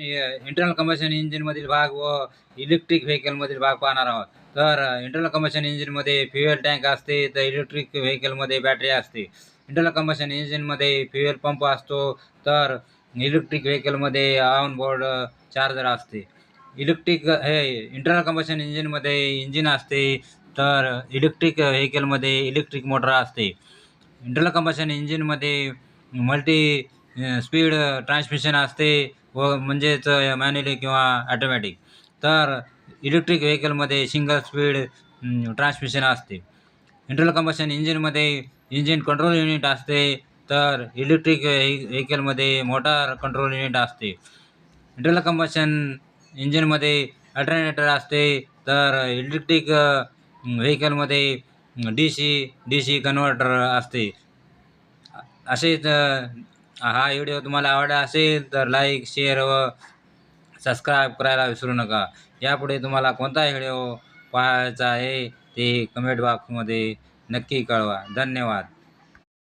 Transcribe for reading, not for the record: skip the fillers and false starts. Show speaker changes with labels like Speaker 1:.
Speaker 1: Internal combustion इंजिनमधील भाग व electric व्हेकलमधील भाग पाहणार आहोत. तर इंटरनल कंबशन इंजिनमध्ये फ्युएल टँक असते, तर इलेक्ट्रिक व्हेकलमध्ये बॅटरी असते. इंटरनल कंबशन इंजिनमध्ये फ्युएल पंप असतो, तर इलेक्ट्रिक व्हेकलमध्ये ऑन बोर्ड चार्जर असते. इंटरनल कंबशन इंजिनमध्ये इंजिन असते, तर इलेक्ट्रिक व्हेकलमध्ये इलेक्ट्रिक मोटर असते. इंटरनल कंबशन इंजिनमध्ये मल्टी स्पीड ट्रान्समिशन असते व म्हणजेच मॅन्युअली किंवा ॲटोमॅटिक. तर इलेक्ट्रिक व्हेकलमध्ये सिंगल स्पीड ट्रान्समिशन असते. इंटरनल कंबशन इंजिनमध्ये इंजिन कंट्रोल युनिट असते, तर इलेक्ट्रिक व्हेकलमध्ये मोटार कंट्रोल युनिट असते. इंटरनल कंबशन इंजिनमध्ये अल्टरनेटर असते, तर इलेक्ट्रिक व्हेकलमध्ये डी सी कन्व्हर्टर असते. असेच हा व्हिडिओ तुम्हाला आवडला असेल तर लाईक, शेअर व सबस्क्राईब करायला विसरू नका. यापुढे तुम्हाला कोणता व्हिडिओ पाहायचा आहे ते कमेंट बॉक्समध्ये नक्की कळवा. धन्यवाद.